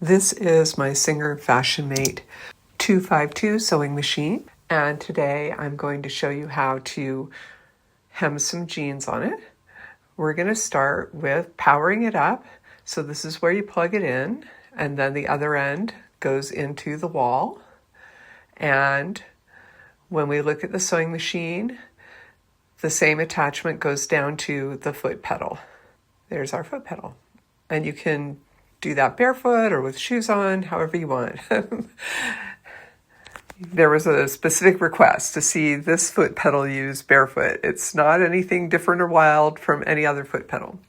This is my Singer Fashion Mate 252 sewing machine, and today I'm going to show you how to hem some jeans on it. We're going to start with powering it up. So this is where you plug it in, and then the other end goes into the wall. And when we look at the sewing machine, the same attachment goes down to the foot pedal. There's our foot pedal. And you can do that barefoot or with shoes on, however you want. There was a specific request to see this foot pedal used barefoot. It's not anything different or wild from any other foot pedal.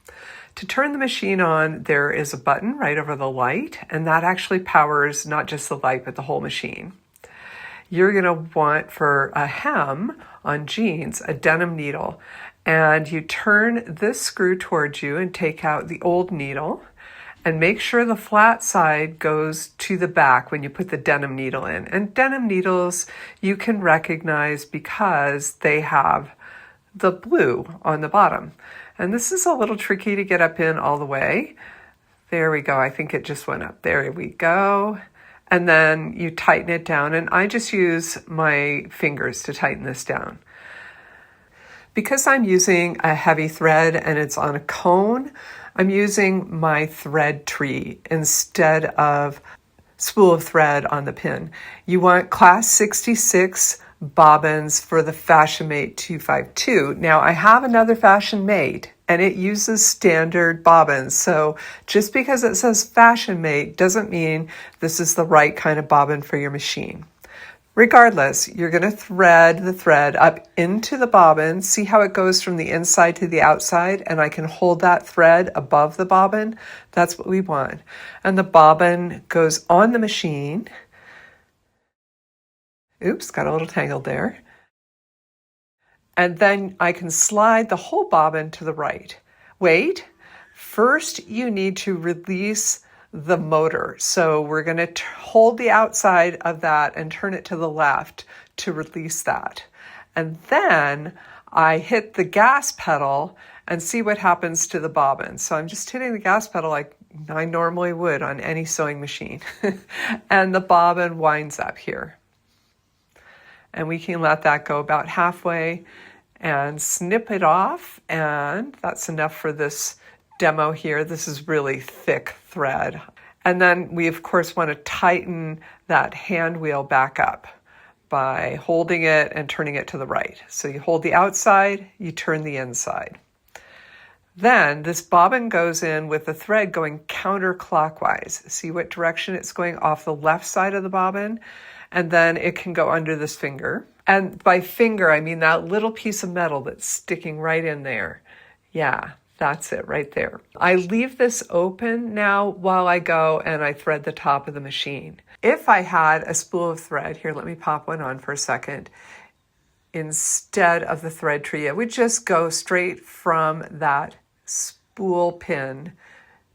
To turn the machine on, there is a button right over the light, and that actually powers not just the light, but the whole machine. You're going to want, for a hem on jeans, a denim needle. And you turn this screw towards you and take out the old needle. And make sure the flat side goes to the back when you put the denim needle in. And denim needles you can recognize because they have the blue on the bottom. And this is a little tricky to get up in all the way. There we go. I think it just went up. There we go. And then you tighten it down. And I just use my fingers to tighten this down. Because I'm using a heavy thread and it's on a cone, I'm using my thread tree instead of spool of thread on the pin. You want class 66 bobbins for the Fashion Mate 252. Now I have another Fashion Mate and it uses standard bobbins. So just because it says Fashion Mate doesn't mean this is the right kind of bobbin for your machine. Regardless, you're going to thread the thread up into the bobbin. See how it goes from the inside to the outside? And I can hold that thread above the bobbin. That's what we want. And the bobbin goes on the machine. Oops, got a little tangled there. And then I can slide the whole bobbin to the right. Wait, first you need to release the motor. So we're going to hold the outside of that and turn it to the left to release that. And then I hit the gas pedal and see what happens to the bobbin. So I'm just hitting the gas pedal like I normally would on any sewing machine. And the bobbin winds up here. And we can let that go about halfway and snip it off. And that's enough for this demo here. This is really thick thread. And then we of course want to tighten that hand wheel back up by holding it and turning it to the right. So you hold the outside, you turn the inside. Then this bobbin goes in with the thread going counterclockwise. See what direction it's going? Off the left side of the bobbin. And then it can go under this finger. And by finger, I mean that little piece of metal that's sticking right in there. Yeah. That's it right there. I leave this open now while I go and I thread the top of the machine. If I had a spool of thread, here, let me pop one on for a second, instead of the thread tree, it would just go straight from that spool pin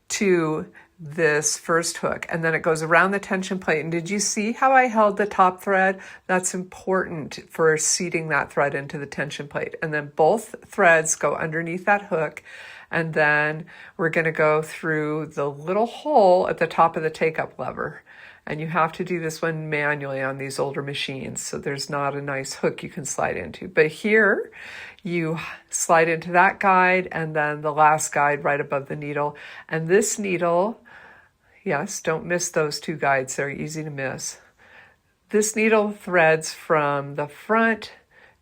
to this first hook, and then it goes around the tension plate. And did you see how I held the top thread? That's important for seating that thread into the tension plate. And then both threads go underneath that hook, and then we're going to go through the little hole at the top of the take-up lever. And you have to do this one manually on these older machines, so there's not a nice hook you can slide into. But here, you slide into that guide, and then the last guide right above the needle. And this needle, yes, don't miss those two guides. They're easy to miss. This needle threads from the front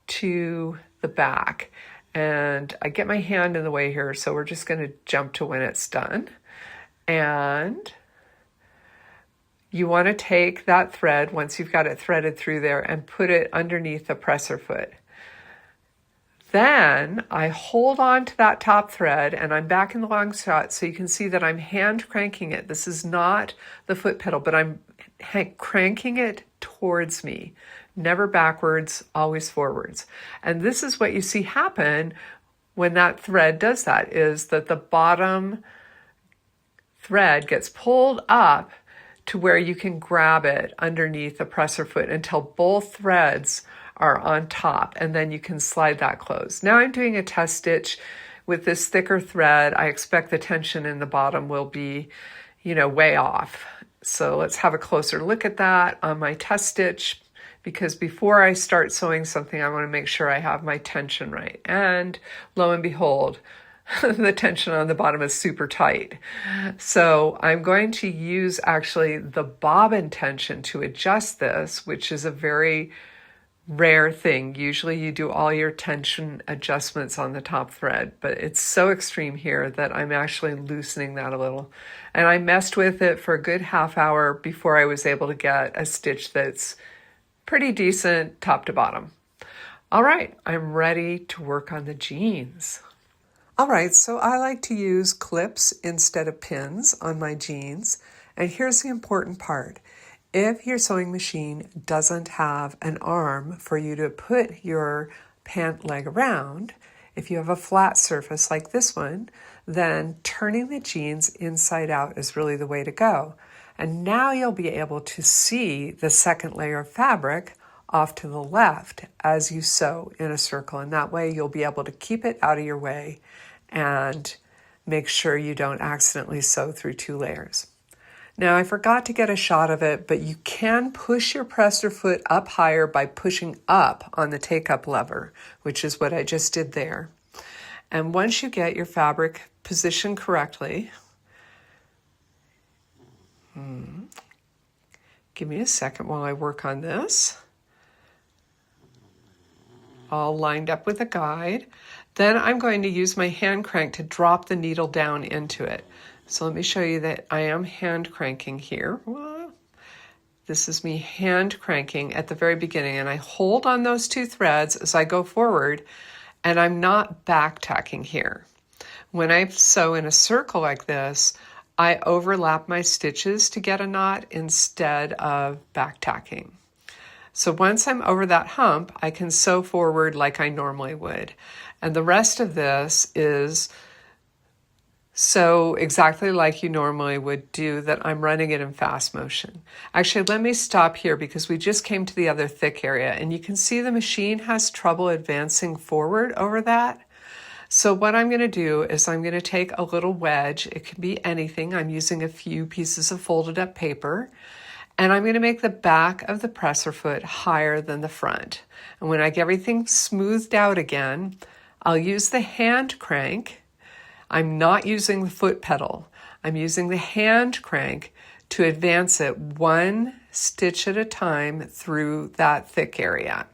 to the back. And I get my hand in the way here, so we're just going to jump to when it's done. And you want to take that thread, once you've got it threaded through there, and put it underneath the presser foot. Then I hold on to that top thread, and I'm back in the long shot so you can see that I'm hand cranking it. This is not the foot pedal, but I'm cranking it towards me. Never backwards, always forwards. And this is what you see happen when that thread does that, is that the bottom thread gets pulled up to where you can grab it underneath the presser foot until both threads are on top, and then you can slide that closed. Now I'm doing a test stitch with this thicker thread. I expect the tension in the bottom will be, way off. So let's have a closer look at that on my test stitch, because before I start sewing something, I want to make sure I have my tension right. And lo and behold, the tension on the bottom is super tight. So I'm going to use actually the bobbin tension to adjust this, which is a very rare thing. Usually you do all your tension adjustments on the top thread, but it's so extreme here that I'm actually loosening that a little. And I messed with it for a good half hour before I was able to get a stitch that's pretty decent top to bottom. All right, I'm ready to work on the jeans. All right, so I like to use clips instead of pins on my jeans. And here's the important part. If your sewing machine doesn't have an arm for you to put your pant leg around, if you have a flat surface like this one, then turning the jeans inside out is really the way to go. And now you'll be able to see the second layer of fabric off to the left as you sew in a circle. And that way you'll be able to keep it out of your way and make sure you don't accidentally sew through 2 layers. Now I forgot to get a shot of it, but you can push your presser foot up higher by pushing up on the take-up lever, which is what I just did there. And once you get your fabric positioned correctly, give me a second while I work on this. All lined up with a guide. Then I'm going to use my hand crank to drop the needle down into it. So let me show you that I am hand cranking here. This is me hand cranking at the very beginning, and I hold on those 2 threads as I go forward, and I'm not back tacking here. When I sew in a circle like this, I overlap my stitches to get a knot instead of back tacking. So once I'm over that hump, I can sew forward like I normally would. And the rest of this is sew exactly like you normally would do, that I'm running it in fast motion. Actually, let me stop here because we just came to the other thick area, and you can see the machine has trouble advancing forward over that. So what I'm going to do is I'm going to take a little wedge. It can be anything. I'm using a few pieces of folded up paper, and I'm going to make the back of the presser foot higher than the front. And when I get everything smoothed out again, I'll use the hand crank. I'm not using the foot pedal. I'm using the hand crank to advance it 1 stitch at a time through that thick area.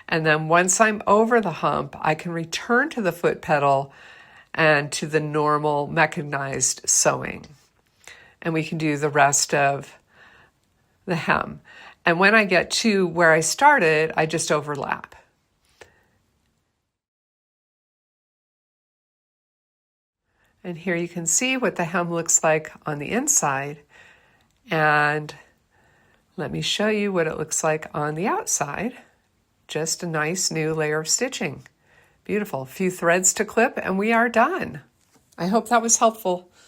And then once I'm over the hump, I can return to the foot pedal and to the normal mechanized sewing. And we can do the rest of the hem. And when I get to where I started, I just overlap. And here you can see what the hem looks like on the inside. And let me show you what it looks like on the outside. Just a nice new layer of stitching. Beautiful. A few threads to clip and we are done. I hope that was helpful.